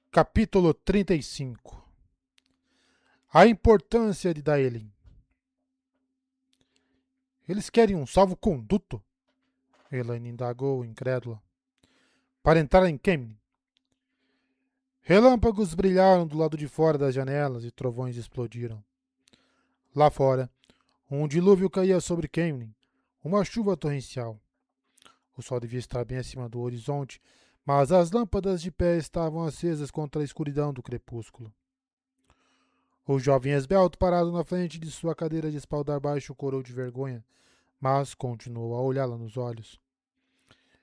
Capítulo 35. A importância de Daelin. Eles querem um salvo-conduto? Elaine indagou, incrédula. Para entrar em Kemnin. Relâmpagos brilharam do lado de fora das janelas e trovões explodiram. Lá fora, um dilúvio caía sobre Kemnin, uma chuva torrencial. O sol devia estar bem acima do horizonte, mas as lâmpadas de pé estavam acesas contra a escuridão do crepúsculo. O jovem esbelto, parado na frente de sua cadeira de espaldar baixo, corou de vergonha, mas continuou a olhá-la nos olhos.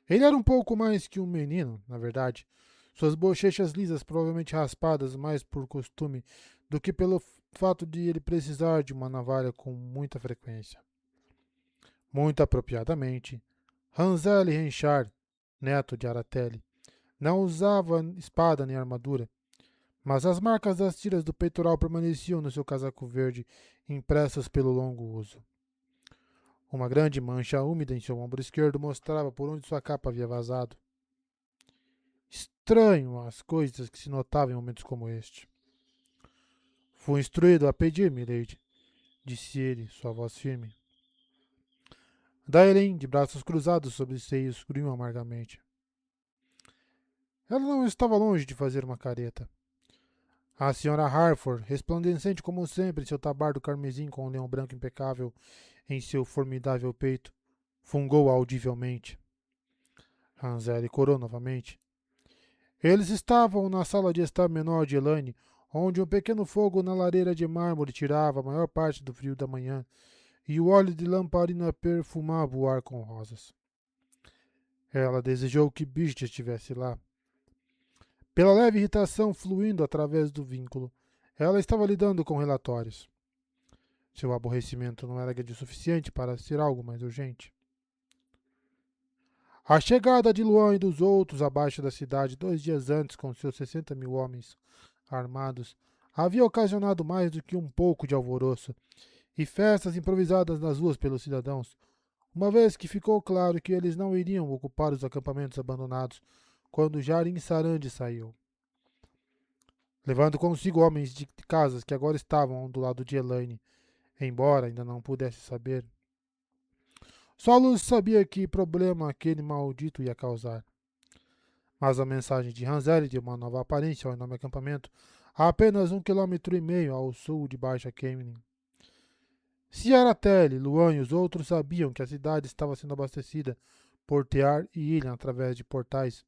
Ele era um pouco mais que um menino, na verdade. Suas bochechas lisas, provavelmente raspadas mais por costume do que pelo fato de ele precisar de uma navalha com muita frequência. Muito apropriadamente, Hanzeli Renchar, neto de Aratelli, não usava espada nem armadura, mas as marcas das tiras do peitoral permaneciam no seu casaco verde, impressas pelo longo uso. Uma grande mancha úmida em seu ombro esquerdo mostrava por onde sua capa havia vazado. Estranho as coisas que se notavam em momentos como este. Fui instruído a pedir, milady, disse ele, sua voz firme. Daelin, de braços cruzados sobre os seios, grunhiu amargamente. Ela não estava longe de fazer uma careta. A senhora Harford, resplandecente como sempre em seu tabardo carmesim com um leão branco impecável em seu formidável peito, fungou audivelmente. Hanzeli corou novamente. Eles estavam na sala de estar menor de Elaine, onde um pequeno fogo na lareira de mármore tirava a maior parte do frio da manhã, e o óleo de lamparina perfumava o ar com rosas. Ela desejou que Bridget estivesse lá. Pela leve irritação fluindo através do vínculo, ela estava lidando com relatórios. Seu aborrecimento não era grande o suficiente para ser algo mais urgente. A chegada de Luan e dos outros abaixo da cidade 2 dias antes com seus 60.000 homens armados havia ocasionado mais do que um pouco de alvoroço e festas improvisadas nas ruas pelos cidadãos, uma vez que ficou claro que eles não iriam ocupar os acampamentos abandonados quando Jarin Sarandi saiu, levando consigo homens de casas que agora estavam do lado de Elaine, embora ainda não pudesse saber. Só Luz sabia que problema aquele maldito ia causar. Mas a mensagem de Hanzeli deu uma nova aparência ao enorme acampamento, a apenas 1,5 km ao sul de Baixa Kemnin. Se Aratelli, Luan e os outros sabiam que a cidade estava sendo abastecida por Tear e Ilha através de portais,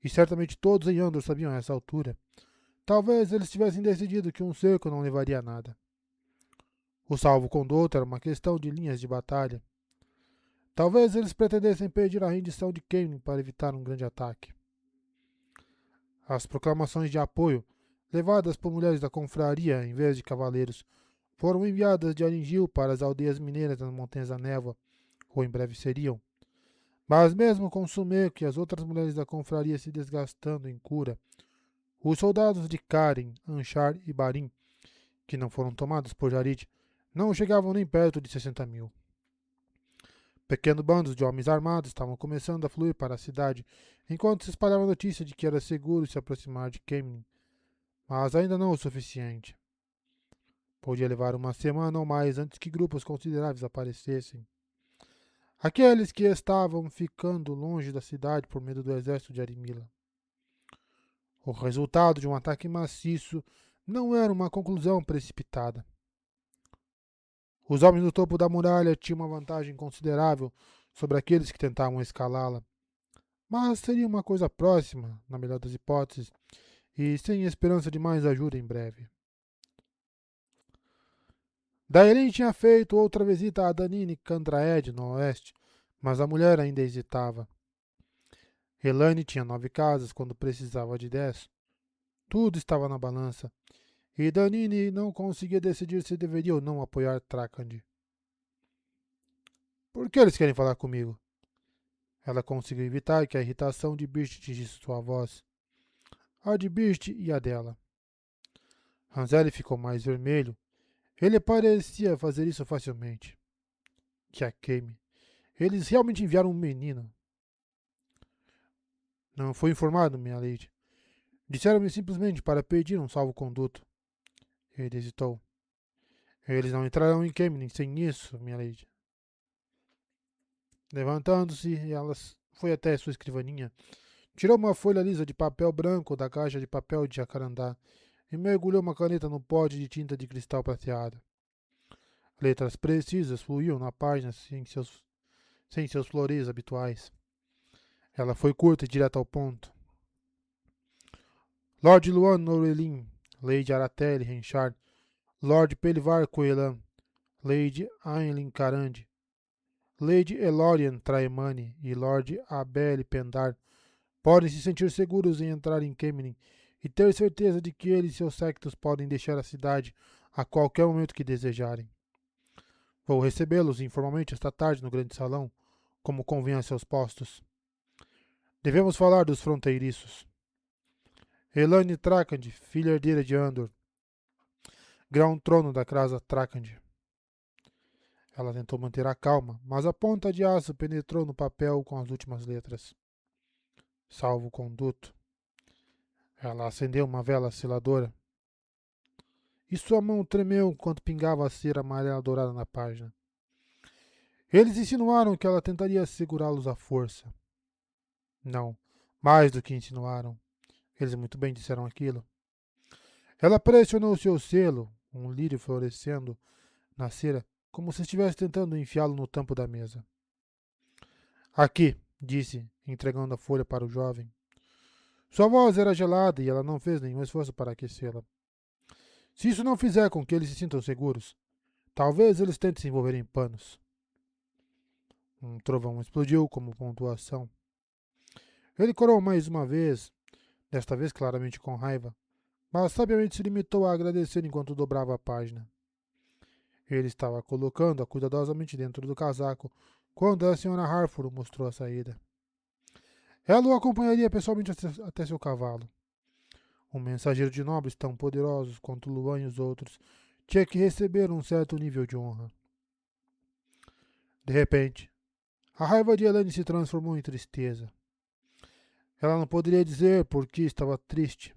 e certamente todos em Andor sabiam a essa altura, talvez eles tivessem decidido que um cerco não levaria a nada. O salvo-conduto era uma questão de linhas de batalha. Talvez eles pretendessem pedir a rendição de Kemnin para evitar um grande ataque. As proclamações de apoio, levadas por mulheres da confraria em vez de cavaleiros, foram enviadas de Aringil para as aldeias mineiras nas Montanhas da Névoa, ou em breve seriam. Mas mesmo com Sumeco e as outras mulheres da confraria se desgastando em cura, os soldados de Karen, Anshar e Barim, que não foram tomados por Jarid, não chegavam nem perto de 60.000. Pequenos bandos de homens armados estavam começando a fluir para a cidade, enquanto se espalhava a notícia de que era seguro se aproximar de Kemnin, mas ainda não o suficiente. Podia levar uma semana ou mais antes que grupos consideráveis aparecessem. Aqueles que estavam ficando longe da cidade por medo do exército de Arimila. O resultado de um ataque maciço não era uma conclusão precipitada. Os homens no topo da muralha tinham uma vantagem considerável sobre aqueles que tentavam escalá-la, mas seria uma coisa próxima, na melhor das hipóteses, e sem esperança de mais ajuda em breve. Daelin tinha feito outra visita a Danine Candraed, no oeste, mas a mulher ainda hesitava. Elaine tinha 9 casas quando precisava de 10. Tudo estava na balança, e Danine não conseguia decidir se deveria ou não apoiar Trakand. Por que eles querem falar comigo? Ela conseguiu evitar que a irritação de Birch atingisse sua voz. A de Birch e a dela. Hanzeli ficou mais vermelho. Ele parecia fazer isso facilmente. Que a queime. Eles realmente enviaram um menino. Não foi informado, minha lady. Disseram-me simplesmente para pedir um salvo-conduto. Ele hesitou. Eles não entrarão em Kemenin sem isso, minha lady. Levantando-se, ela foi até sua escrivaninha, tirou uma folha lisa de papel branco da caixa de papel de jacarandá e mergulhou uma caneta no pote de tinta de cristal prateado. Letras precisas fluíam na página sem seus floreios habituais. Ela foi curta e direta ao ponto. Lord Luan Norelin, Lady Aratelli Renchard, Lord Pelivar Coelan, Lady Ainlin Carande, Lady Elorian Traemani e Lord Abel Pendar podem se sentir seguros em entrar em Kemenin e ter certeza de que ele e seus séquitos podem deixar a cidade a qualquer momento que desejarem. Vou recebê-los informalmente esta tarde no grande salão, como convém a seus postos. Devemos falar dos fronteiriços. Elane Trakand, filha herdeira de Andor, grão-trono da casa Trakand. Ela tentou manter a calma, mas a ponta de aço penetrou no papel com as últimas letras. Salvo-conduto. Ela acendeu uma vela seladora e sua mão tremeu enquanto pingava a cera amarela dourada na página. Eles insinuaram que ela tentaria segurá-los à força. Não, mais do que insinuaram. Eles muito bem disseram aquilo. Ela pressionou seu selo, um lírio florescendo na cera, como se estivesse tentando enfiá-lo no tampo da mesa. Aqui, disse, entregando a folha para o jovem. Sua voz era gelada e ela não fez nenhum esforço para aquecê-la. Se isso não fizer com que eles se sintam seguros, talvez eles tentem se envolver em panos. Um trovão explodiu como pontuação. Ele corou mais uma vez, desta vez claramente com raiva, mas sabiamente se limitou a agradecer enquanto dobrava a página. Ele estava colocando-a cuidadosamente dentro do casaco quando a senhora Harford o mostrou a saída. Ela o acompanharia pessoalmente até seu cavalo. Um mensageiro de nobres tão poderosos quanto Luan e os outros tinha que receber um certo nível de honra. De repente, a raiva de Elaine se transformou em tristeza. Ela não poderia dizer por que estava triste.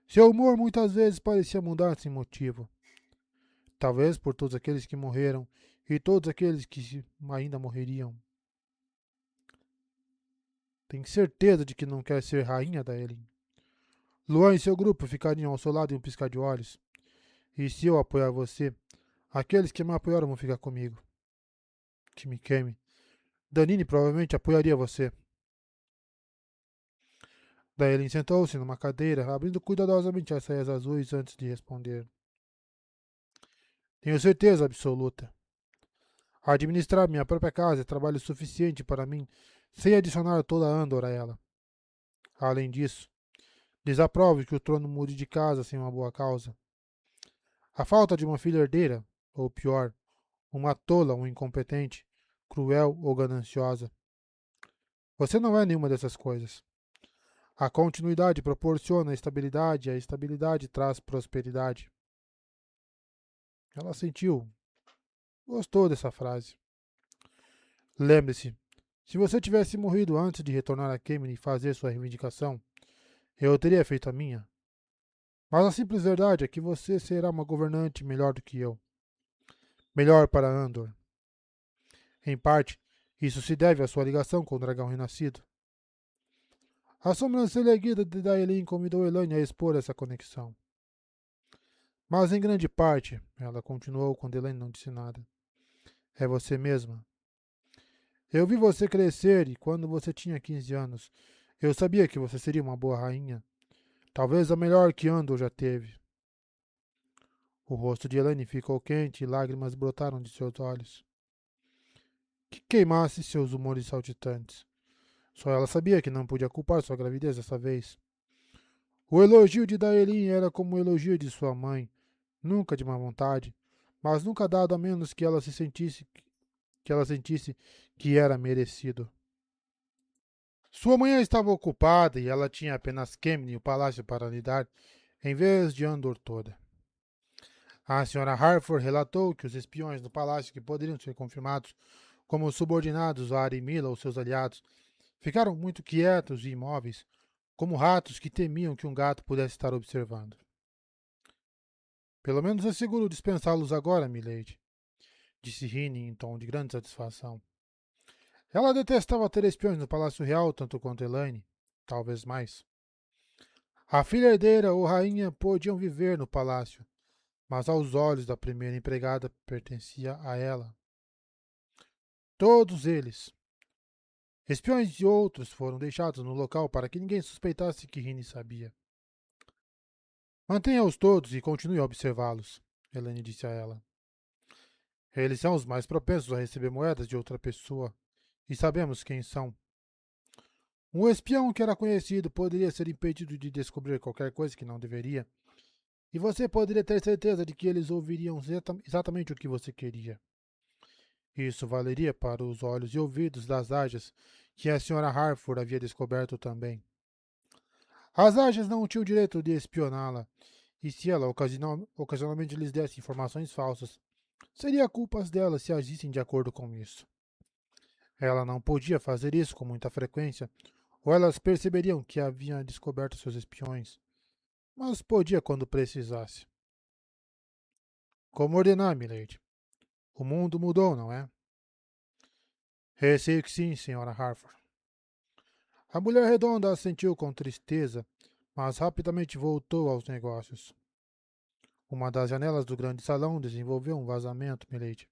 Seu humor muitas vezes parecia mudar sem motivo. Talvez por todos aqueles que morreram e todos aqueles que ainda morreriam. Tem certeza de que não quer ser rainha da Ellen? Luan e seu grupo ficariam ao seu lado em um piscar de olhos. E se eu apoiar você, aqueles que me apoiaram vão ficar comigo. Que me queime. Danine provavelmente apoiaria você. Daí ele sentou-se numa cadeira, abrindo cuidadosamente as saias azuis antes de responder. Tenho certeza absoluta. Administrar minha própria casa é trabalho suficiente para mim, sem adicionar toda a Andor a ela. Além disso, desaprovo que o trono mude de casa sem uma boa causa. A falta de uma filha herdeira, ou pior, uma tola ou incompetente, cruel ou gananciosa. Você não é nenhuma dessas coisas. A continuidade proporciona estabilidade e a estabilidade traz prosperidade. Ela sentiu. Gostou dessa frase. Lembre-se, se você tivesse morrido antes de retornar a Kemenin e fazer sua reivindicação, eu teria feito a minha. Mas a simples verdade é que você será uma governante melhor do que eu. Melhor para Andor. Em parte, isso se deve à sua ligação com o dragão renascido. A sobrancelha erguida de Daelin convidou Elaine a expor essa conexão. Mas em grande parte, ela continuou quando Elaine não disse nada. É você mesma. Eu vi você crescer e quando você tinha 15 anos, eu sabia que você seria uma boa rainha. Talvez a melhor que Andor já teve. O rosto de Elaine ficou quente e lágrimas brotaram de seus olhos. Que queimasse seus humores saltitantes. Só ela sabia que não podia culpar sua gravidez dessa vez. O elogio de Daelin era como o elogio de sua mãe, nunca de má vontade, mas nunca dado a menos que ela sentisse que era merecido. Sua manhã estava ocupada e ela tinha apenas Kemenin e o palácio para lidar, em vez de Andor toda. A senhora Harford relatou que os espiões no palácio que poderiam ser confirmados como subordinados a Arimila ou seus aliados ficaram muito quietos e imóveis como ratos que temiam que um gato pudesse estar observando. Pelo menos é seguro dispensá-los agora, milady, disse Rini em tom de grande satisfação. Ela detestava ter espiões no Palácio Real tanto quanto Elaine, talvez mais. A filha herdeira ou rainha podiam viver no palácio, mas aos olhos da primeira empregada pertencia a ela. Todos eles. Espiões e outros foram deixados no local para que ninguém suspeitasse que Rini sabia. Mantenha-os todos e continue a observá-los, Elaine disse a ela. Eles são os mais propensos a receber moedas de outra pessoa, e sabemos quem são. Um espião que era conhecido poderia ser impedido de descobrir qualquer coisa que não deveria, e você poderia ter certeza de que eles ouviriam exatamente o que você queria. Isso valeria para os olhos e ouvidos das ágias que a Sra. Harford havia descoberto também. As ágias não tinham o direito de espioná-la, e se ela ocasionalmente lhes desse informações falsas, seria culpa dela se agissem de acordo com isso. Ela não podia fazer isso com muita frequência, ou elas perceberiam que havia descoberto seus espiões, mas podia quando precisasse. Como ordenar, milady? O mundo mudou, não é? Receio que sim, Sra. Harford. A mulher redonda assentiu com tristeza, mas rapidamente voltou aos negócios. Uma das janelas do grande salão desenvolveu um vazamento, milady.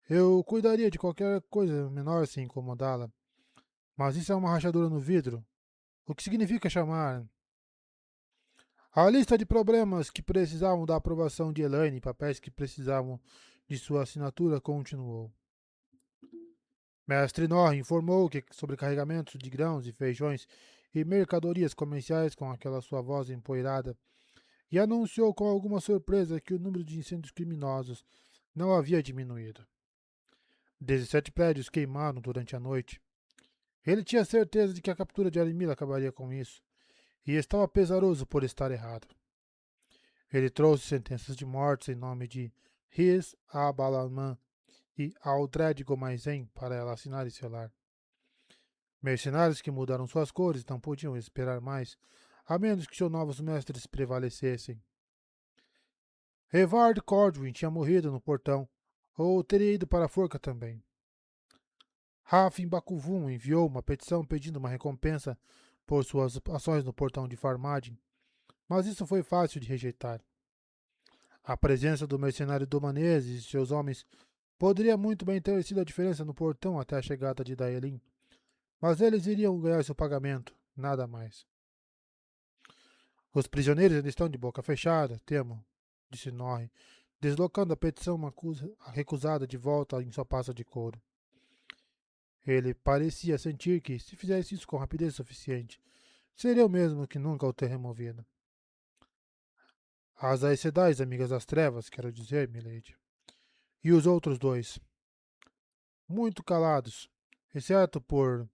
Eu cuidaria de qualquer coisa menor sem incomodá-la, mas isso é uma rachadura no vidro, o que significa chamar. A lista de problemas que precisavam da aprovação de Elaine e papéis que precisavam de sua assinatura continuou. Mestre Norre informou que sobrecarregamentos de grãos e feijões e mercadorias comerciais com aquela sua voz empoeirada e anunciou com alguma surpresa que o número de incêndios criminosos não havia diminuído. 17 prédios queimaram durante a noite. Ele tinha certeza de que a captura de Arimila acabaria com isso, e estava pesaroso por estar errado. Ele trouxe sentenças de morte em nome de Riz Abalaman e Aldred Gomaizen para ela assinar e selar. Mercenários que mudaram suas cores não podiam esperar mais, a menos que seus novos mestres prevalecessem. Evard Cordwin tinha morrido no portão, ou teria ido para a forca também. Rafin Bakuvum enviou uma petição pedindo uma recompensa por suas ações no portão de Farmadin, mas isso foi fácil de rejeitar. A presença do mercenário Domanese e seus homens poderia muito bem ter sido a diferença no portão até a chegada de Daelin, mas eles iriam ganhar seu pagamento, nada mais. Os prisioneiros ainda estão de boca fechada, temo, disse Norre, deslocando a petição recusada de volta em sua pasta de couro. Ele parecia sentir que, se fizesse isso com rapidez suficiente, seria o mesmo que nunca o ter removido. As Aes Sedai, amigas das trevas, quero dizer, milady. E os outros dois? Muito calados, exceto por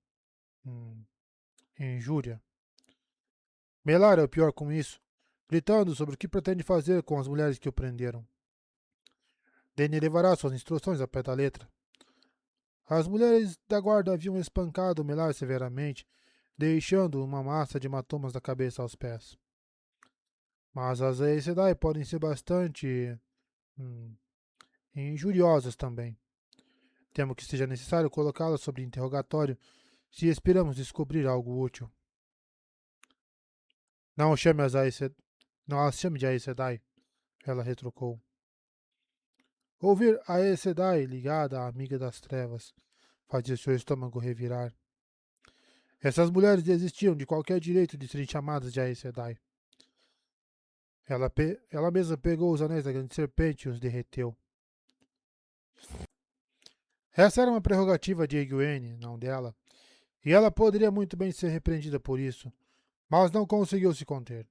injúria. Melar é o pior com isso, gritando sobre o que pretende fazer com as mulheres que o prenderam. Dene levará suas instruções ao pé da letra. As mulheres da guarda haviam espancado Melar severamente, deixando uma massa de hematomas da cabeça aos pés. Mas as Aes Sedai podem ser bastante injuriosas também. Temo que seja necessário colocá-las sob interrogatório se esperamos descobrir algo útil. Não chame as Aes Sedai. Não as chame de Aes Sedai, ela retrucou. Ouvir a Aes Sedai ligada à amiga das trevas fazia seu estômago revirar. Essas mulheres desistiam de qualquer direito de serem chamadas de Aes Sedai. Ela mesma pegou os anéis da grande serpente e os derreteu. Essa era uma prerrogativa de Egwene, não dela, e ela poderia muito bem ser repreendida por isso, mas não conseguiu se conter.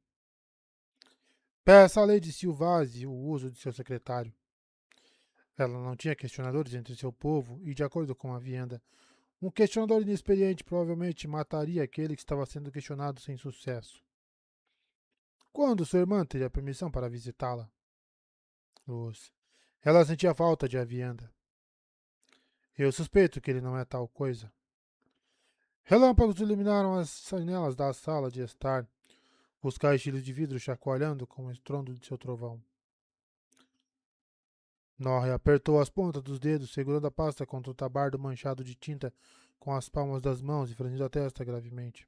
Peça à Lady Silvase o uso de seu secretário. Ela não tinha questionadores entre seu povo e, de acordo com a Vienda, um questionador inexperiente provavelmente mataria aquele que estava sendo questionado sem sucesso. Quando sua irmã teria permissão para visitá-la? Luz. Ela sentia falta de Avienda. Eu suspeito que ele não é tal coisa. Relâmpagos iluminaram as janelas da sala de estar, os caixilhos de vidro chacoalhando com o estrondo de seu trovão. Norre apertou as pontas dos dedos, segurando a pasta contra o tabardo manchado de tinta com as palmas das mãos e franzindo a testa gravemente.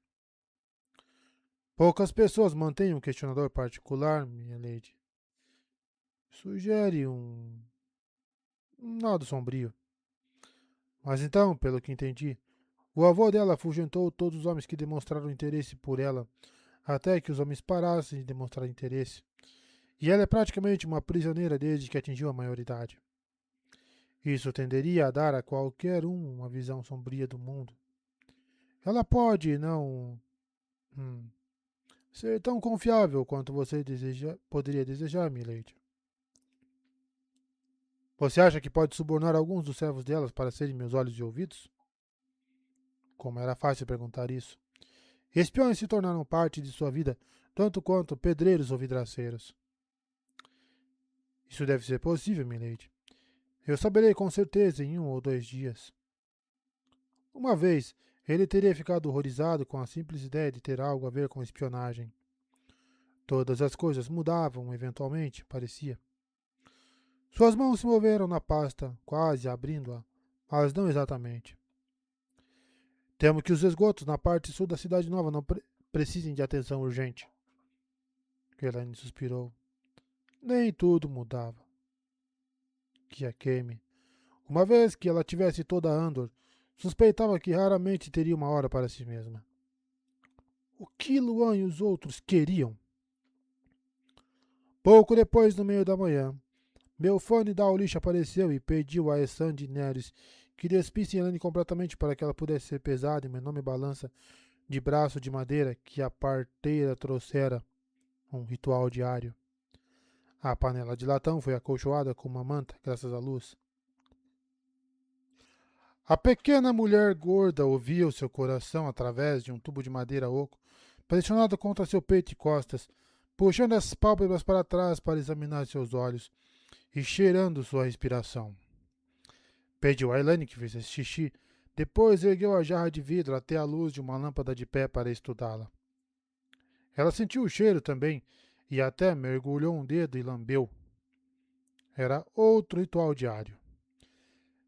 Poucas pessoas mantêm um questionador particular, minha lady. Sugere um lado sombrio. Mas então, pelo que entendi, o avô dela afugentou todos os homens que demonstraram interesse por ela, até que os homens parassem de demonstrar interesse. E ela é praticamente uma prisioneira desde que atingiu a maioridade. Isso tenderia a dar a qualquer um uma visão sombria do mundo. Ela pode não ser tão confiável quanto você poderia desejar, milady. Você acha que pode subornar alguns dos servos delas para serem meus olhos e ouvidos? Como era fácil perguntar isso. Espiões se tornaram parte de sua vida, tanto quanto pedreiros ou vidraceiros. Isso deve ser possível, milady. Eu saberei com certeza em 1 ou 2 dias. Uma vez, ele teria ficado horrorizado com a simples ideia de ter algo a ver com espionagem. Todas as coisas mudavam, eventualmente, parecia. Suas mãos se moveram na pasta, quase abrindo-a, mas não exatamente. Temo que os esgotos na parte sul da cidade nova não precisem de atenção urgente. Elaine suspirou. Nem tudo mudava. Kiakemi. Uma vez que ela tivesse toda Andor, suspeitava que raramente teria uma hora para si mesma. O que Luan e os outros queriam? Pouco depois, no meio da manhã, Belfone Dawlish apareceu e pediu a Essan de Neres que despisse Elaine completamente para que ela pudesse ser pesada em uma enorme balança de braço de madeira que a parteira trouxera, um ritual diário. A panela de latão foi acolchoada com uma manta, graças à luz. A pequena mulher gorda ouvia o seu coração através de um tubo de madeira oco, pressionado contra seu peito e costas, puxando as pálpebras para trás para examinar seus olhos e cheirando sua respiração. Pediu a Elaine que fizesse xixi, depois ergueu a jarra de vidro até a luz de uma lâmpada de pé para estudá-la. Ela sentiu o cheiro também e até mergulhou um dedo e lambeu. Era outro ritual diário.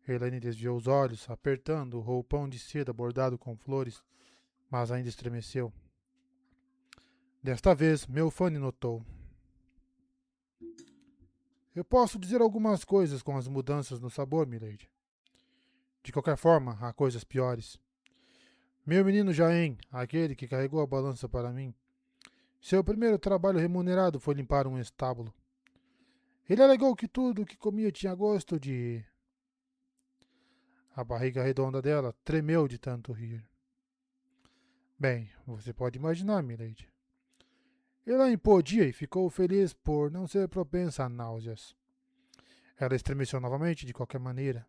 Elaine desviou os olhos, apertando o roupão de seda bordado com flores, mas ainda estremeceu. Desta vez, Melfane notou. Eu posso dizer algumas coisas com as mudanças no sabor, milady. De qualquer forma, há coisas piores. Meu menino Jaen, aquele que carregou a balança para mim, seu primeiro trabalho remunerado foi limpar um estábulo. Ele alegou que tudo o que comia tinha gosto de... A barriga redonda dela tremeu de tanto rir. Bem, você pode imaginar, milady. Elaine podia e ficou feliz por não ser propensa a náuseas. Ela estremeceu novamente de qualquer maneira.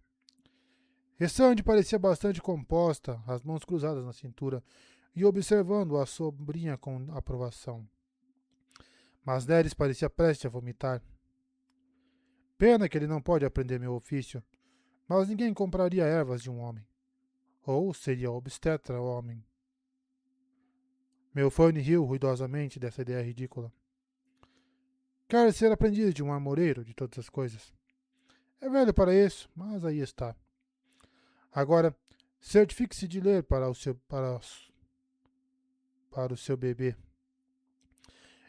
Ressande parecia bastante composta, as mãos cruzadas na cintura, e observando a sobrinha com aprovação. Mas Neres parecia prestes a vomitar. Pena que ele não pode aprender meu ofício, mas ninguém compraria ervas de um homem. Ou seria obstetra homem. Melfone riu ruidosamente dessa ideia ridícula. Quer ser aprendiz de um armoreiro de todas as coisas. É velho para isso, mas aí está. Agora, certifique-se de ler para o seu bebê.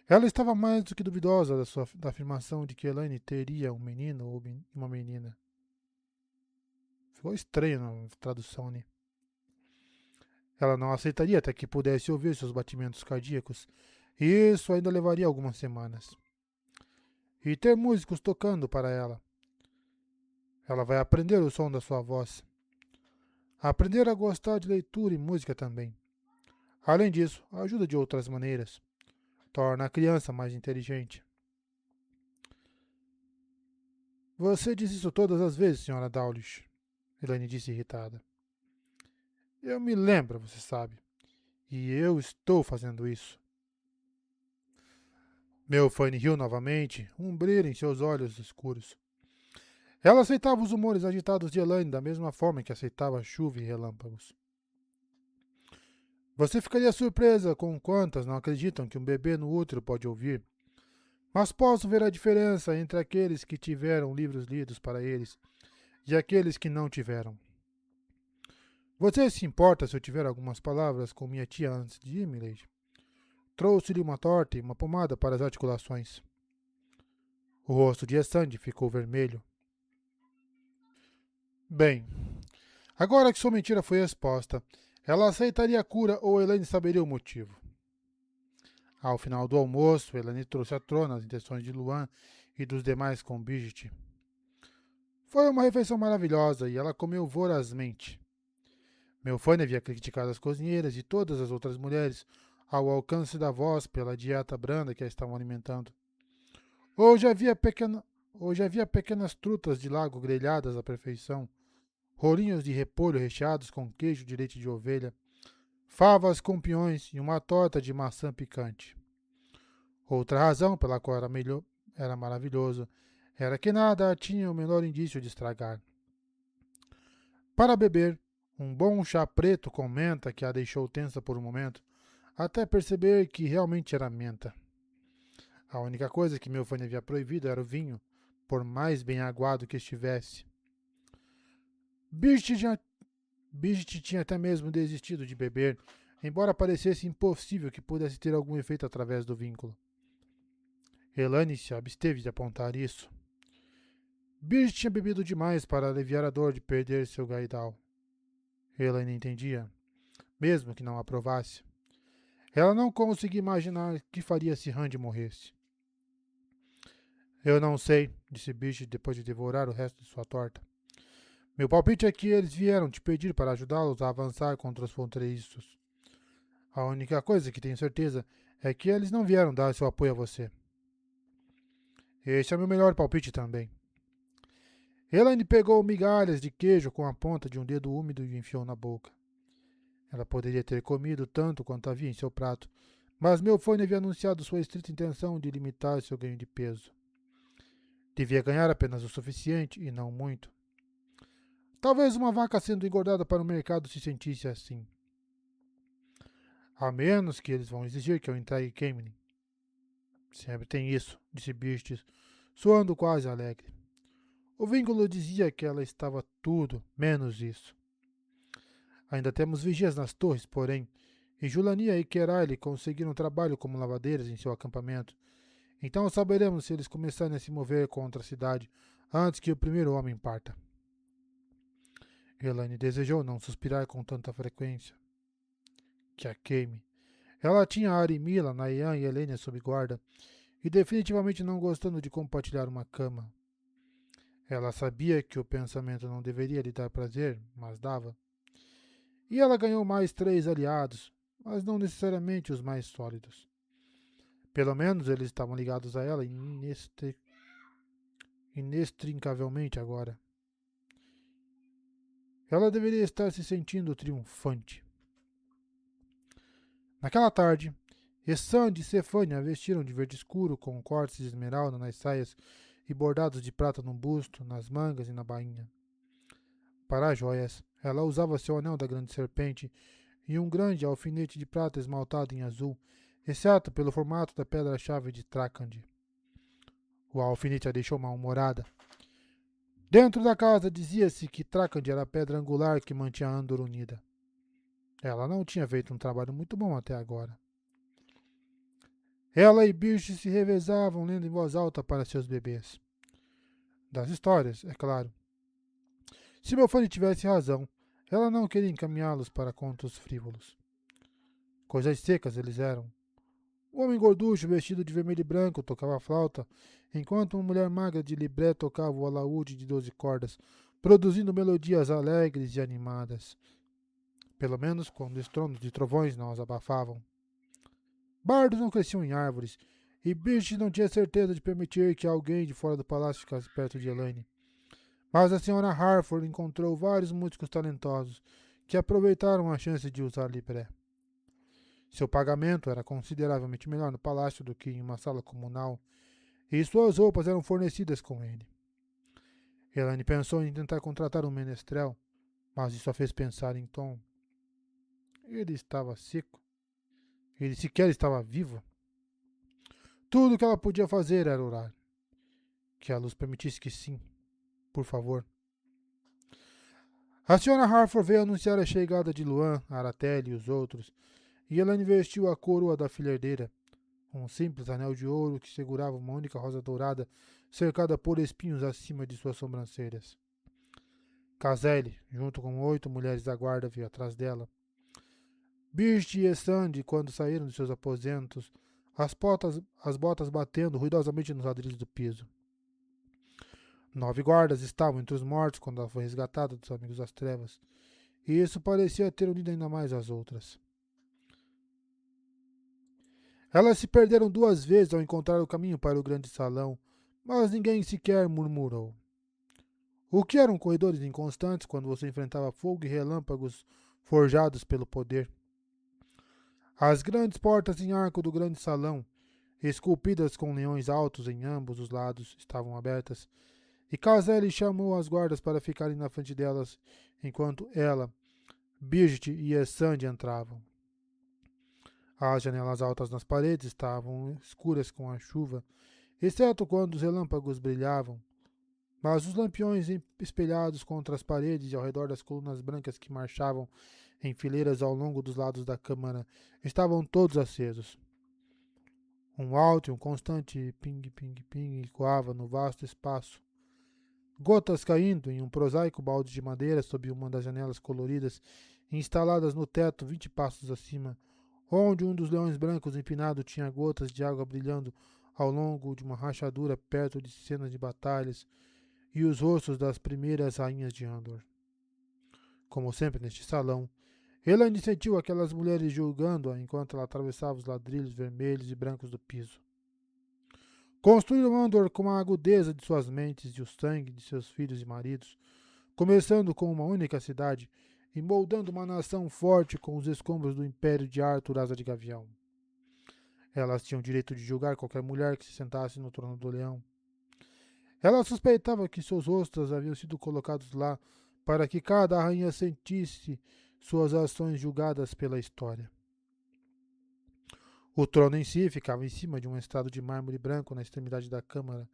Ela estava mais do que duvidosa da afirmação de que Elaine teria um menino ou uma menina. Ficou estranho na tradução, né? Ela não aceitaria até que pudesse ouvir seus batimentos cardíacos, e isso ainda levaria algumas semanas. E ter músicos tocando para ela. Ela vai aprender o som da sua voz. Aprender a gostar de leitura e música também. Além disso, ajuda de outras maneiras. Torna a criança mais inteligente. Você diz isso todas as vezes, Sra. Dawlish, Elaine disse irritada. Eu me lembro, você sabe. E eu estou fazendo isso. Melfane riu novamente, um brilho em seus olhos escuros. Ela aceitava os humores agitados de Elaine da mesma forma que aceitava chuva e relâmpagos. Você ficaria surpresa com quantas não acreditam que um bebê no útero pode ouvir, mas posso ver a diferença entre aqueles que tiveram livros lidos para eles e aqueles que não tiveram. Você se importa se eu tiver algumas palavras com minha tia antes de ir, Milady? Trouxe-lhe uma torta e uma pomada para as articulações. O rosto de Essande ficou vermelho. Bem, agora que sua mentira foi exposta, ela aceitaria a cura ou Elaine saberia o motivo. Ao final do almoço, Elaine trouxe à tona as intenções de Luan e dos demais com Brigitte. Foi uma refeição maravilhosa e ela comeu vorazmente. Melfane havia criticado as cozinheiras e todas as outras mulheres ao alcance da voz pela dieta branda que a estavam alimentando. Hoje havia, Hoje havia pequenas trutas de lago grelhadas à perfeição, rolinhos de repolho recheados com queijo de leite de ovelha, favas com peões e uma torta de maçã picante. Outra razão pela qual era maravilhoso era que nada tinha o menor indício de estragar. Para beber, um bom chá preto com menta que a deixou tensa por um momento, até perceber que realmente era menta. A única coisa que meu fã havia proibido era o vinho, por mais bem aguado que estivesse. Bridget tinha até mesmo desistido de beber, embora parecesse impossível que pudesse ter algum efeito através do vínculo. Elaine se absteve de apontar isso. Bridget tinha bebido demais para aliviar a dor de perder seu gaidal. Elaine entendia, mesmo que não aprovasse. Ela não conseguia imaginar o que faria se Randy morresse. Eu não sei, disse Bridget depois de devorar o resto de sua torta. Meu palpite é que eles vieram te pedir para ajudá-los a avançar contra os fronteiriços. A única coisa que tenho certeza é que eles não vieram dar seu apoio a você. Esse é o meu melhor palpite também. Elaine pegou migalhas de queijo com a ponta de um dedo úmido e enfiou na boca. Ela poderia ter comido tanto quanto havia em seu prato, mas Melfone havia anunciado sua estrita intenção de limitar seu ganho de peso. Devia ganhar apenas o suficiente e não muito. Talvez uma vaca sendo engordada para o mercado se sentisse assim. A menos que eles vão exigir que eu entregue Camden. Sempre tem isso, disse Birches, soando quase alegre. O vínculo dizia que ela estava tudo, menos isso. Ainda temos vigias nas torres, porém, e Julania e Keraile conseguiram trabalho como lavadeiras em seu acampamento. Então saberemos se eles começarem a se mover contra a cidade antes que o primeiro homem parta. Elaine desejou não suspirar com tanta frequência. Que a queime. Ela tinha Arimila, Nayan e Helena sob guarda, e definitivamente não gostando de compartilhar uma cama. Ela sabia que o pensamento não deveria lhe dar prazer, mas dava. E ela ganhou mais 3 aliados, mas não necessariamente os mais sólidos. Pelo menos eles estavam ligados a ela inextricavelmente agora. Ela deveria estar se sentindo triunfante. Naquela tarde, Essande e Cefânia vestiram de verde escuro com cortes de esmeralda nas saias e bordados de prata no busto, nas mangas e na bainha. Para as joias, ela usava seu anel da grande serpente e um grande alfinete de prata esmaltado em azul, exceto pelo formato da pedra-chave de Trakand. O alfinete a deixou mal-humorada. Dentro da casa dizia-se que Trakand era a pedra angular que mantinha Andor unida. Ela não tinha feito um trabalho muito bom até agora. Ela e Birch se revezavam lendo em voz alta para seus bebês. Das histórias, é claro. Se meu fã tivesse razão, ela não queria encaminhá-los para contos frívolos. Coisas secas eles eram. Um homem gorducho vestido de vermelho e branco tocava a flauta, enquanto uma mulher magra de libré tocava o alaúde de 12 cordas, produzindo melodias alegres e animadas. Pelo menos quando estrondos de trovões não as abafavam. Bardos não cresciam em árvores, e Birch não tinha certeza de permitir que alguém de fora do palácio ficasse perto de Elaine. Mas a senhora Harford encontrou vários músicos talentosos que aproveitaram a chance de usar libré. Seu pagamento era consideravelmente melhor no palácio do que em uma sala comunal, e suas roupas eram fornecidas com ele. Elaine pensou em tentar contratar um menestrel, mas isso a fez pensar em Tom. Ele estava seco. Ele sequer estava vivo. Tudo que ela podia fazer era orar. Que a luz permitisse que sim, por favor. A senhora Harford veio anunciar a chegada de Luan, Aratelli e os outros, e ela investiu a coroa da filha herdeira, um simples anel de ouro que segurava uma única rosa dourada cercada por espinhos acima de suas sobrancelhas. Caselli, junto com 8 mulheres da guarda, veio atrás dela. Birch e Essande, quando saíram de seus aposentos, as botas batendo ruidosamente nos ladrilhos do piso. 9 guardas estavam entre os mortos quando ela foi resgatada dos amigos das trevas, e isso parecia ter unido ainda mais as outras. Elas se perderam 2 vezes ao encontrar o caminho para o grande salão, mas ninguém sequer murmurou. O que eram corredores inconstantes quando você enfrentava fogo e relâmpagos forjados pelo poder? As grandes portas em arco do grande salão, esculpidas com leões altos em ambos os lados, estavam abertas, e Caselli chamou as guardas para ficarem na frente delas, enquanto ela, Birgit e Essande entravam. As janelas altas nas paredes estavam escuras com a chuva, exceto quando os relâmpagos brilhavam, mas os lampiões espelhados contra as paredes e ao redor das colunas brancas que marchavam em fileiras ao longo dos lados da câmara estavam todos acesos. Um alto e um constante ping-ping-ping ecoava no vasto espaço. Gotas caindo em um prosaico balde de madeira sob uma das janelas coloridas instaladas no teto 20 passos acima, onde um dos leões brancos empinado tinha gotas de água brilhando ao longo de uma rachadura perto de cenas de batalhas e os rostos das primeiras rainhas de Andor. Como sempre neste salão, Elaine sentiu aquelas mulheres julgando-a enquanto ela atravessava os ladrilhos vermelhos e brancos do piso. Construíram Andor com a agudeza de suas mentes e o sangue de seus filhos e maridos, começando com uma única cidade e moldando uma nação forte com os escombros do império de Arthur Asa de Gavião. Elas tinham o direito de julgar qualquer mulher que se sentasse no trono do leão. Ela suspeitava que seus rostos haviam sido colocados lá para que cada rainha sentisse suas ações julgadas pela história. O trono em si ficava em cima de um estrado de mármore branco na extremidade da câmara,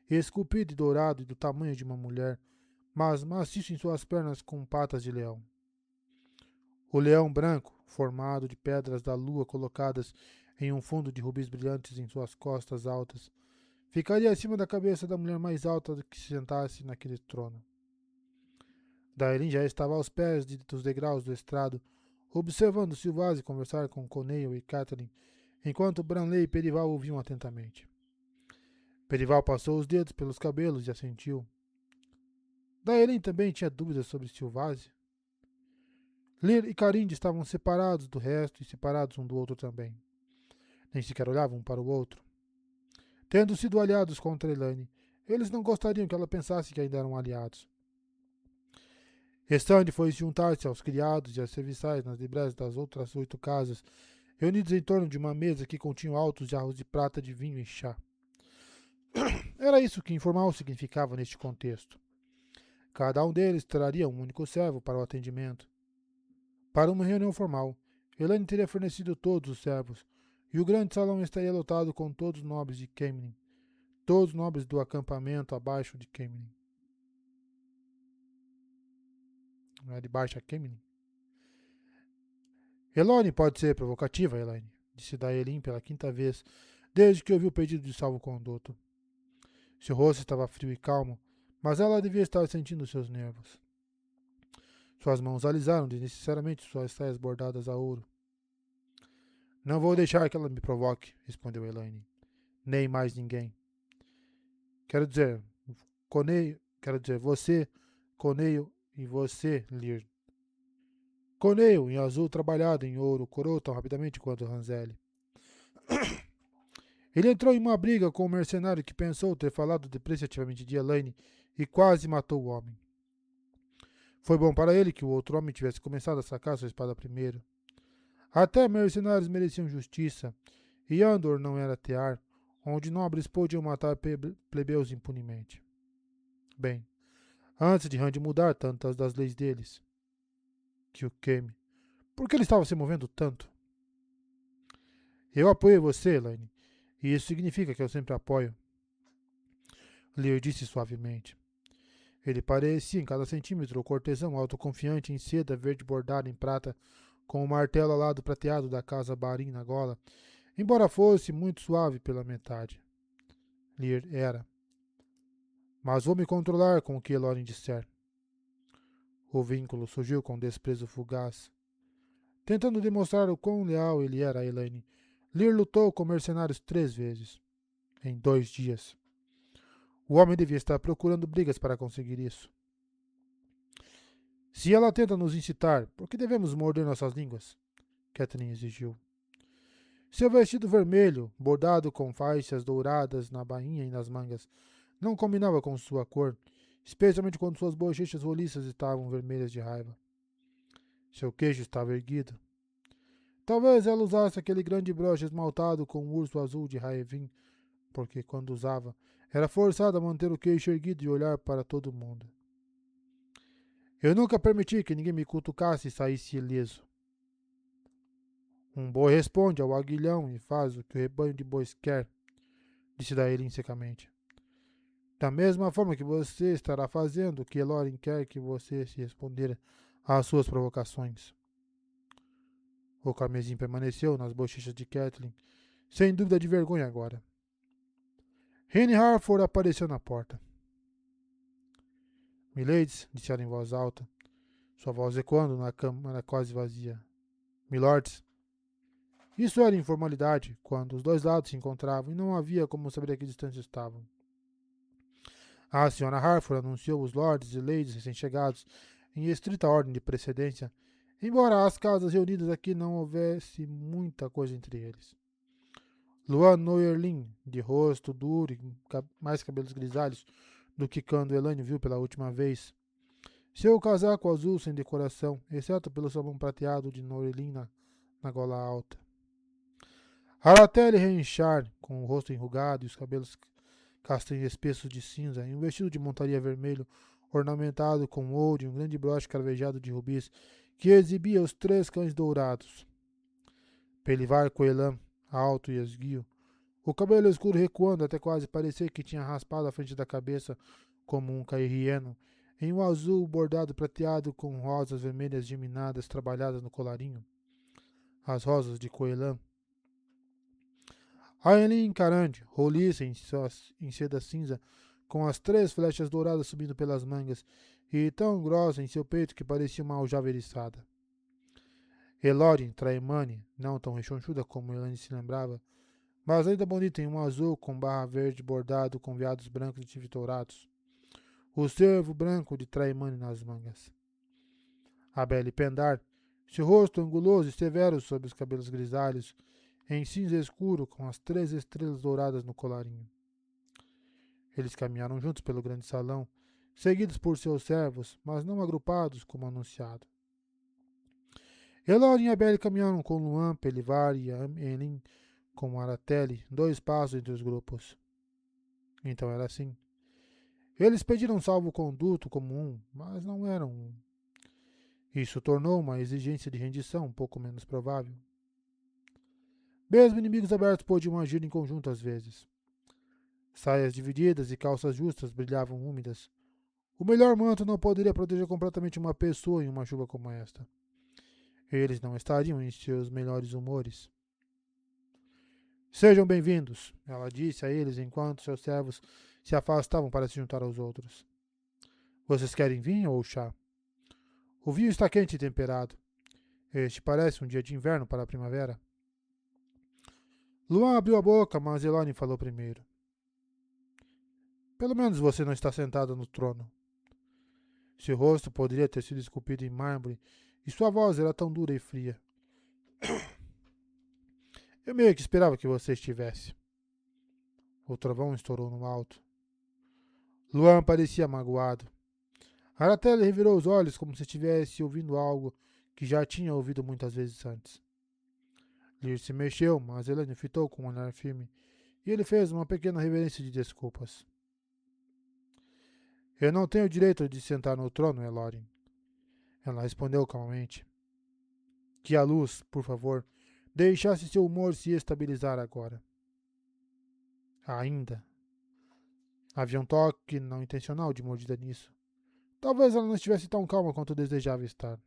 esculpido e dourado e do tamanho de uma mulher, mas maciço em suas pernas com patas de leão. O leão branco, formado de pedras da lua colocadas em um fundo de rubis brilhantes em suas costas altas, ficaria acima da cabeça da mulher mais alta que se sentasse naquele trono. Daelin já estava aos pés dos degraus do estrado, observando Silvase conversar com Coneil e Catelyn, enquanto Branley e Perival ouviam atentamente. Perival passou os dedos pelos cabelos e assentiu. Daelin também tinha dúvidas sobre Silvase. Lyr e Carinde estavam separados do resto e separados um do outro também. Nem sequer olhavam um para o outro. Tendo sido aliados contra Elaine, eles não gostariam que ela pensasse que ainda eram aliados. Restante foi juntar-se aos criados e aos serviçais nas libras das outras 8 casas, reunidos em torno de uma mesa que continha altos jarros de prata de vinho e chá. Era isso que informal significava neste contexto. Cada um deles traria um único servo para o atendimento. Para uma reunião formal, Elaine teria fornecido todos os servos, e o grande salão estaria lotado com todos os nobres de Caemlyn, todos os nobres do acampamento abaixo de Caemlyn. Não é de baixo a Caemlyn? Elone pode ser provocativa, Elaine, disse Daelin pela 5ª vez, desde que ouviu o pedido de salvo-conduto. Seu rosto estava frio e calmo, mas ela devia estar sentindo seus nervos. Suas mãos alisaram desnecessariamente suas saias bordadas a ouro. Não vou deixar que ela me provoque, respondeu Elaine. Nem mais ninguém. Quero dizer você, Coneil e você, Lyr. Coneil, em azul trabalhado em ouro, corou tão rapidamente quanto Ranzelli. Ele entrou em uma briga com um mercenário que pensou ter falado depreciativamente de Elaine e quase matou o homem. Foi bom para ele que o outro homem tivesse começado a sacar sua espada primeiro. Até mercenários mereciam justiça, e Andor não era Tear, onde nobres podiam matar plebeus impunemente. Bem, antes de Rand mudar tantas das leis deles, que o queime, Por que ele estava se movendo tanto? Eu apoiei você, Elaine, e isso significa que eu sempre apoio, Lear disse suavemente. Ele parecia em cada centímetro o cortesão autoconfiante em seda verde bordada em prata, com o martelo alado prateado da casa Barim na gola, embora fosse muito suave pela metade. Lear era. Mas vou me controlar com o que Elorin disser. O vínculo surgiu com desprezo fugaz. Tentando demonstrar o quão leal ele era a Elaine, Lear lutou com mercenários 3 vezes, em 2 dias. O homem devia estar procurando brigas para conseguir isso. Se ela tenta nos incitar, por que devemos morder nossas línguas? Catherine exigiu. Seu vestido vermelho, bordado com faixas douradas na bainha e nas mangas, não combinava com sua cor, especialmente quando suas bochechas roliças estavam vermelhas de raiva. Seu queixo estava erguido. Talvez ela usasse aquele grande broche esmaltado com um urso azul de Raevin, porque quando usava, era forçada a manter o queixo erguido e olhar para todo mundo. Eu nunca permiti que ninguém me cutucasse e saísse ileso. Um boi responde ao aguilhão e faz o que o rebanho de bois quer, disse Daelin secamente. Da mesma forma que você estará fazendo o que Elorin quer que você se responder às suas provocações. O carmesim permaneceu nas bochechas de Kathleen, sem dúvida de vergonha agora. Henry Harford apareceu na porta. Milady, disse ela em voz alta, sua voz ecoando na câmara quase vazia. Milords. Isso era informalidade, quando os dois lados se encontravam e não havia como saber a que distância estavam. A senhora Harford anunciou os lords e ladies recém-chegados em estrita ordem de precedência, embora as casas reunidas aqui não houvesse muita coisa entre eles. Luan Noerlin, de rosto duro e mais cabelos grisalhos do que quando Elaine viu pela última vez. Seu casaco azul sem decoração, exceto pelo sabão prateado de Noerlin na gola alta. Aratelli Renchard, com o rosto enrugado e os cabelos castanhos espessos de cinza, e um vestido de montaria vermelho, ornamentado com ouro e um grande broche cravejado de rubis, que exibia os 3 cães dourados. Pelivar Coelan, alto e esguio, o cabelo escuro recuando até quase parecer que tinha raspado a frente da cabeça como um cairrieno, em um azul bordado prateado com rosas vermelhas geminadas trabalhadas no colarinho. As rosas de Coelan. Aileen Carande, roliça em seda cinza, com as 3 flechas douradas subindo pelas mangas, e tão grossa em seu peito que parecia uma aljava eriçada. Elorin Traemani, não tão rechonchuda como Elaine se lembrava, mas ainda bonita em um azul com barra verde bordado com veados brancos e chifres dourados. O cervo branco de Traemani nas mangas. A Belle Pendar, seu rosto anguloso e severo sob os cabelos grisalhos, em cinza escuro com as 3 estrelas douradas no colarinho. Eles caminharam juntos pelo grande salão, seguidos por seus servos, mas não agrupados como anunciado. Elorin e Abel caminharam com Luan, Pelivar e Enin com Aratelli, 2 passos entre os grupos. Então era assim. Eles pediram salvo-conduto como um, mas não eram um. Isso tornou uma exigência de rendição um pouco menos provável. Mesmo inimigos abertos podiam agir em conjunto às vezes. Saias divididas e calças justas brilhavam úmidas. O melhor manto não poderia proteger completamente uma pessoa em uma chuva como esta. Eles não estariam em seus melhores humores. Sejam bem-vindos, ela disse a eles enquanto seus servos se afastavam para se juntar aos outros. Vocês querem vinho ou chá? O vinho está quente e temperado. Este parece um dia de inverno para a primavera. Luan abriu a boca, mas Eloine falou primeiro. Pelo menos você não está sentada no trono. Seu rosto poderia ter sido esculpido em mármore e sua voz era tão dura e fria. Eu meio que esperava que você estivesse. O trovão estourou no alto. Luan parecia magoado. Aratelli revirou os olhos como se estivesse ouvindo algo que já tinha ouvido muitas vezes antes. Lear se mexeu, mas Elaine fitou com um olhar firme, e ele fez uma pequena reverência de desculpas. Eu não tenho o direito de sentar no trono, Elorin. Ela respondeu calmamente. Que a luz, por favor, deixasse seu humor se estabilizar agora. Ainda. Havia um toque não intencional de mordida nisso. Talvez ela não estivesse tão calma quanto desejava estar.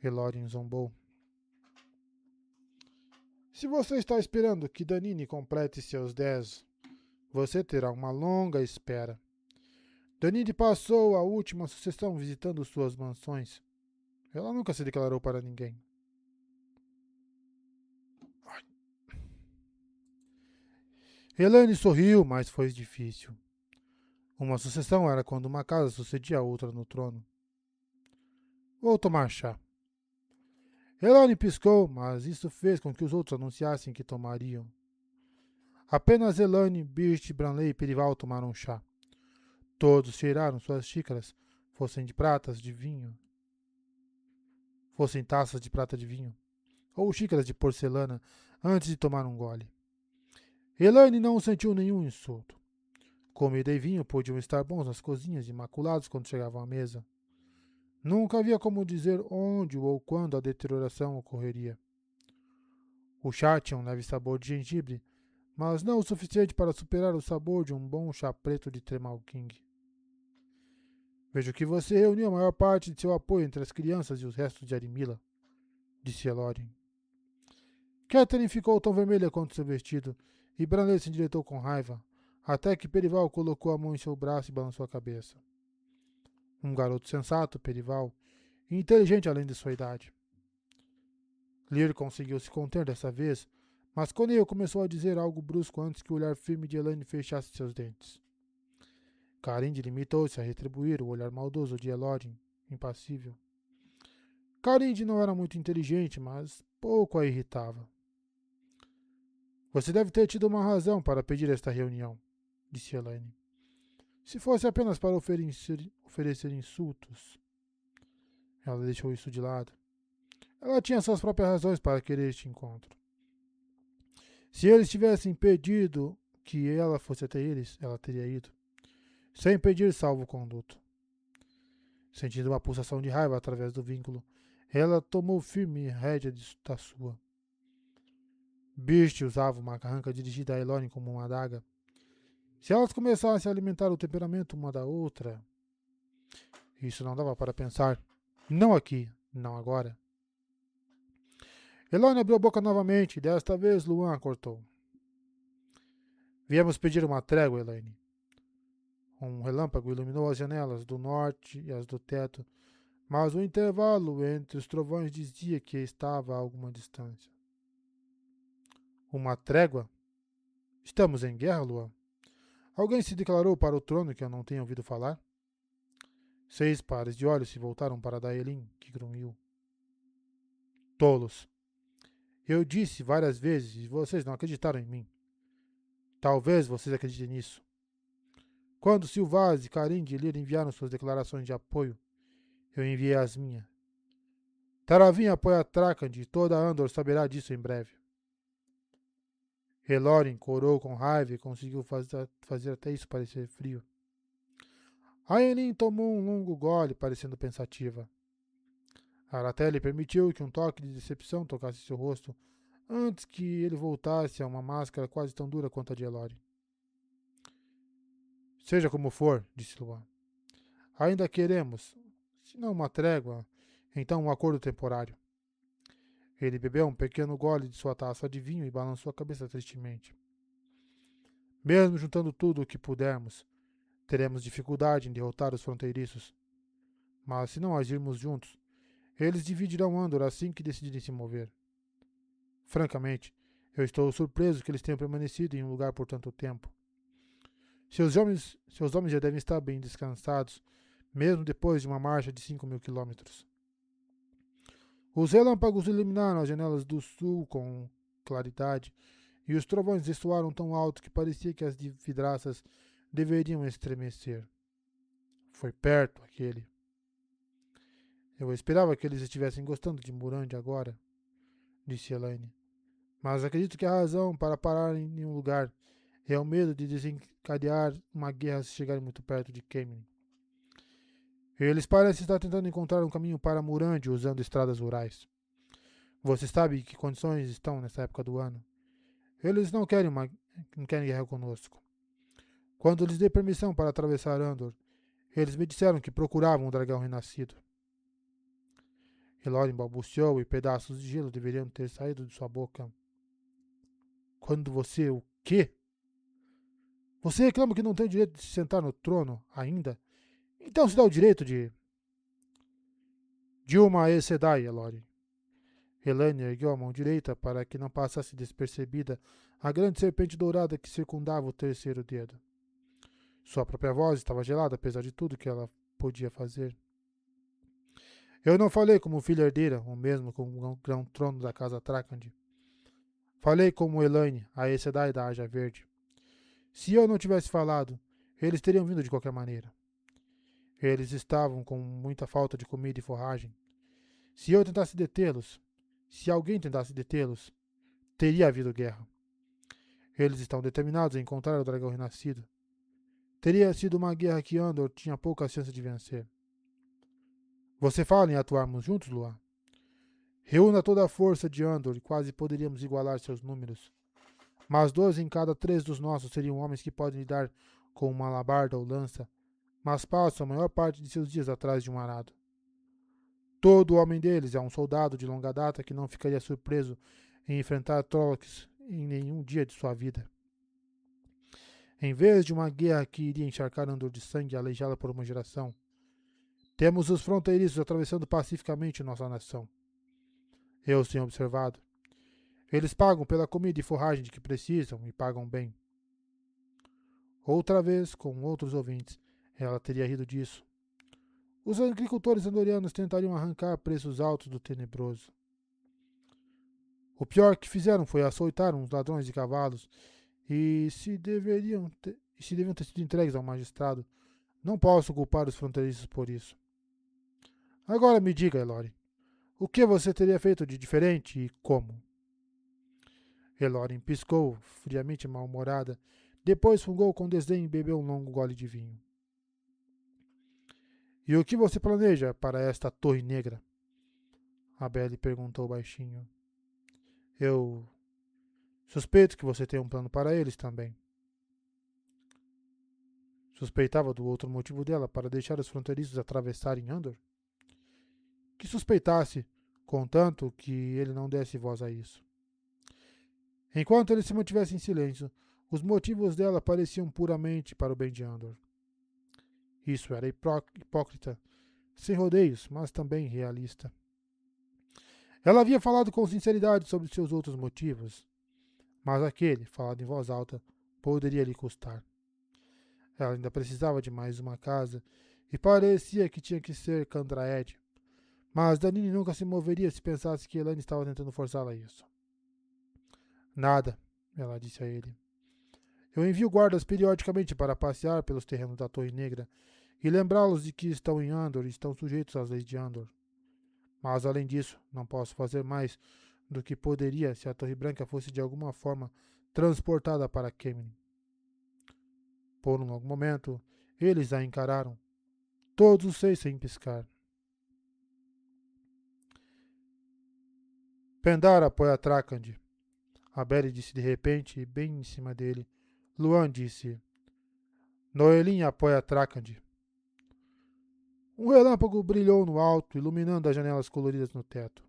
Elodin zombou. Se você está esperando que Danine complete seus 10, você terá uma longa espera. Danine passou a última sucessão visitando suas mansões. Ela nunca se declarou para ninguém. Elaine sorriu, mas foi difícil. Uma sucessão era quando uma casa sucedia a outra no trono. Vou tomar chá. Elaine piscou, mas isso fez com que os outros anunciassem que tomariam. Apenas Elaine, Birch, Branley e Perival tomaram chá. Todos cheiraram suas xícaras, fossem de pratas de vinho, fossem taças de prata de vinho, ou xícaras de porcelana, antes de tomar um gole. Elaine não sentiu nenhum insulto. Comida e vinho podiam estar bons nas cozinhas, imaculados quando chegavam à mesa. Nunca havia como dizer onde ou quando a deterioração ocorreria. O chá tinha um leve sabor de gengibre, mas não o suficiente para superar o sabor de um bom chá preto de Tremal King. Vejo que você reuniu a maior parte de seu apoio entre as crianças e os restos de Arimila, disse Elodin. Catherine ficou tão vermelha quanto seu vestido, e Branley se endireitou com raiva, até que Perival colocou a mão em seu braço e balançou a cabeça. Um garoto sensato, Perival, e inteligente além de sua idade. Lear conseguiu se conter dessa vez, mas Coneil começou a dizer algo brusco antes que o olhar firme de Elaine fechasse seus dentes. Carind limitou-se a retribuir o olhar maldoso de Elodin, impassível. Carind não era muito inteligente, mas pouco a irritava. Você deve ter tido uma razão para pedir esta reunião, disse Elaine. Se fosse apenas para oferecer insultos. Ela deixou isso de lado. Ela tinha suas próprias razões para querer este encontro. Se eles tivessem pedido que ela fosse até eles, ela teria ido. Sem pedir salvo-conduto. Sentindo uma pulsação de raiva através do vínculo, ela tomou firme rédea da sua. Birch usava uma carranca dirigida a Elodin como uma adaga. Se elas começassem a alimentar o temperamento uma da outra... Isso não dava para pensar. Não aqui, não agora. Elodin abriu a boca novamente e desta vez Luan a cortou. Viemos pedir uma trégua, Elaine. Um relâmpago iluminou as janelas do norte e as do teto, mas o intervalo entre os trovões dizia que estava a alguma distância. Uma trégua? Estamos em guerra, Luan? Alguém se declarou para o trono que eu não tenha ouvido falar? 6 pares de olhos se voltaram para Daelin, que grunhiu. Tolos. Eu disse várias vezes e vocês não acreditaram em mim. Talvez vocês acreditem nisso. Quando Silvaz, Carind e Lear enviaram suas declarações de apoio, eu enviei as minhas. Taravin apoia Trakand e toda Andor saberá disso em breve. Elorin corou com raiva e conseguiu fazer até isso parecer frio. Aelin tomou um longo gole, parecendo pensativa. Aratelli permitiu que um toque de decepção tocasse seu rosto, antes que ele voltasse a uma máscara quase tão dura quanto a de Elorin. Seja como for, disse Luan. Ainda queremos, se não uma trégua, então um acordo temporário. Ele bebeu um pequeno gole de sua taça de vinho e balançou a cabeça tristemente. Mesmo juntando tudo o que pudermos, teremos dificuldade em derrotar os fronteiriços. Mas se não agirmos juntos, eles dividirão Andor assim que decidirem se mover. Francamente, eu estou surpreso que eles tenham permanecido em um lugar por tanto tempo. Seus homens já devem estar bem descansados, mesmo depois de uma marcha de 5.000 quilômetros. Os relâmpagos iluminaram as janelas do sul com claridade, e os trovões ressoaram tão alto que parecia que as vidraças deveriam estremecer. Foi perto aquele. Eu esperava que eles estivessem gostando de Murand agora, disse Elaine. Mas acredito que a razão para parar em nenhum lugar é o medo de desencadear uma guerra se chegarem muito perto de Kemen. Eles parecem estar tentando encontrar um caminho para Murand usando estradas rurais. Você sabe em que condições estão nessa época do ano? Eles não querem guerra conosco. Quando lhes dei permissão para atravessar Andor, eles me disseram que procuravam um dragão renascido. Elorin balbuciou e pedaços de gelo deveriam ter saído de sua boca. Quando você... O quê? Você reclama que não tem o direito de se sentar no trono ainda? Então se dá o direito de... Dilma Aes Sedai, Elorin. Elaine ergueu a mão direita para que não passasse despercebida a grande serpente dourada que circundava o terceiro dedo. Sua própria voz estava gelada, apesar de tudo que ela podia fazer. Eu não falei como filha herdeira, ou mesmo como grão trono da casa Trakand. Falei como Elaine, a Aes Sedai da Aja Verde. Se eu não tivesse falado, eles teriam vindo de qualquer maneira. Eles estavam com muita falta de comida e forragem. Se eu tentasse detê-los, se alguém tentasse detê-los, teria havido guerra. Eles estão determinados a encontrar o dragão renascido. Teria sido uma guerra que Andor tinha pouca chance de vencer. Você fala em atuarmos juntos, Luar? Reúna toda a força de Andor e quase poderíamos igualar seus números. Mas 12 em cada 3 dos nossos seriam homens que podem lidar com uma alabarda ou lança, mas passam a maior parte de seus dias atrás de um arado. Todo homem deles é um soldado de longa data que não ficaria surpreso em enfrentar Trollocs em nenhum dia de sua vida. Em vez de uma guerra que iria encharcar Andor de sangue e aleijá-la por uma geração, temos os fronteiriços atravessando pacificamente nossa nação. Eu os tenho observado. Eles pagam pela comida e forragem de que precisam e pagam bem. Outra vez, com outros ouvintes, ela teria rido disso. Os agricultores andorianos tentariam arrancar preços altos do tenebroso. O pior que fizeram foi açoitar uns ladrões de cavalos e se deviam ter sido entregues ao magistrado. Não posso culpar os fronteiriços por isso. Agora me diga, Elorin, o que você teria feito de diferente e como? Elorin piscou, friamente mal-humorada. Depois fungou com desdém e bebeu um longo gole de vinho. E o que você planeja para esta torre negra? A Belle perguntou baixinho. Eu suspeito que você tem um plano para eles também. Suspeitava do outro motivo dela para deixar os fronteiriços atravessarem Andor? Que suspeitasse, contanto que ele não desse voz a isso. Enquanto ele se mantivesse em silêncio, os motivos dela pareciam puramente para o bem de Andor. Isso era hipócrita, sem rodeios, mas também realista. Ela havia falado com sinceridade sobre seus outros motivos, mas aquele, falado em voz alta, poderia lhe custar. Ela ainda precisava de mais uma casa e parecia que tinha que ser Candraed. Mas Danine nunca se moveria se pensasse que Elaine estava tentando forçá-la a isso. Nada, ela disse a ele. Eu envio guardas periodicamente para passear pelos terrenos da Torre Negra e lembrá-los de que estão em Andor e estão sujeitos às leis de Andor. Mas, além disso, não posso fazer mais do que poderia se a Torre Branca fosse de alguma forma transportada para Kemen. Por um longo momento, eles a encararam, todos os 6 sem piscar. Pendar apoia Trakand, a Belle disse de repente, bem em cima dele. Luan disse: Noelin apoia Trakand. Um relâmpago brilhou no alto, iluminando as janelas coloridas no teto.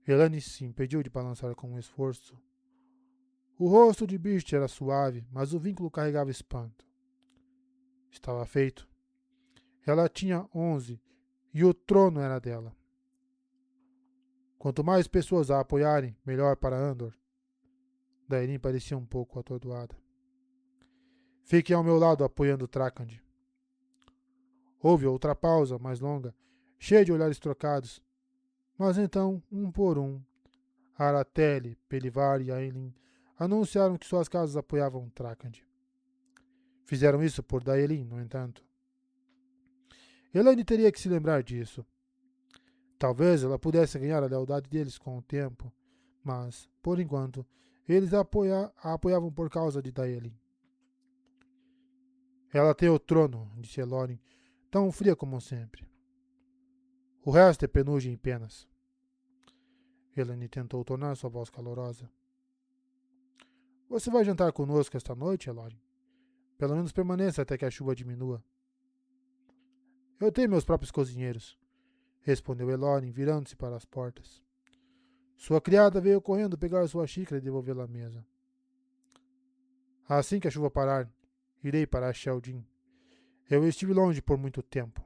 Elane se impediu de balançar com um esforço. O rosto de Birch era suave, mas o vínculo carregava espanto. Estava feito. Ela tinha 11 e o trono era dela. Quanto mais pessoas a apoiarem, melhor para Andor. Daerin parecia um pouco atordoada. Fiquem ao meu lado apoiando Trakand. Houve outra pausa, mais longa, cheia de olhares trocados. Mas então, um por um, Aratelli, Pelivar e Aelin anunciaram que suas casas apoiavam Trakand. Fizeram isso por Daelin, no entanto. Elaine teria que se lembrar disso. Talvez ela pudesse ganhar a lealdade deles com o tempo, mas, por enquanto, eles a apoiavam por causa de Daelin. Ela tem o trono, disse Elorin, tão fria como sempre. O resto é penugem em penas. Elaine tentou tornar sua voz calorosa. Você vai jantar conosco esta noite, Elorin? Pelo menos permaneça até que a chuva diminua. Eu tenho meus próprios cozinheiros, respondeu Elorin, virando-se para as portas. Sua criada veio correndo pegar sua xícara e devolvê-la à mesa. Assim que a chuva parar, irei para Sheldin. Eu estive longe por muito tempo.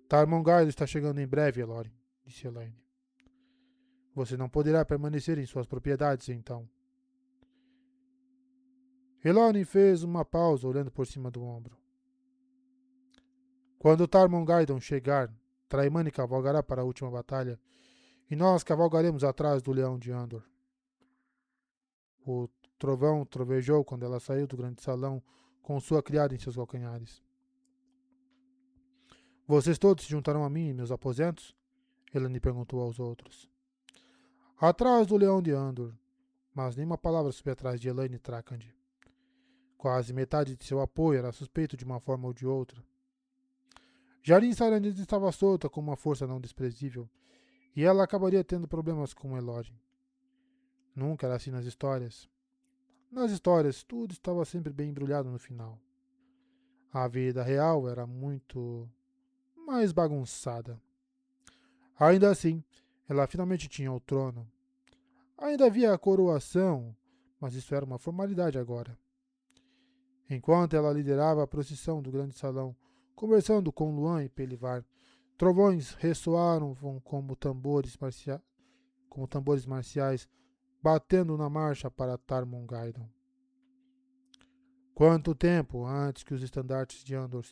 Tarmongard está chegando em breve, Elorin, disse Elaine. Você não poderá permanecer em suas propriedades, então. Elorin fez uma pausa, olhando por cima do ombro. Quando Tarmongardon chegar, Traimani cavalgará para a última batalha, e nós cavalgaremos atrás do leão de Andor. O trovão trovejou quando ela saiu do grande salão com sua criada em seus calcanhares. Vocês todos se juntarão a mim em meus aposentos? Elaine perguntou aos outros. Atrás do leão de Andor, mas nenhuma palavra soube atrás de Elaine Trakand. Quase metade de seu apoio era suspeito de uma forma ou de outra. Jarin Sarandiz estava solta com uma força não desprezível, e ela acabaria tendo problemas com Elorin. Nunca era assim nas histórias. Nas histórias, tudo estava sempre bem embrulhado no final. A vida real era muito mais bagunçada. Ainda assim, ela finalmente tinha o trono. Ainda havia a coroação, mas isso era uma formalidade agora. Enquanto ela liderava a procissão do grande salão, conversando com Luan e Pelivar, trovões ressoaram como tambores marciais, batendo na marcha para Tarmongardon. Quanto tempo antes que os estandartes de Andor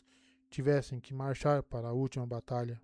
tivessem que marchar para a última batalha?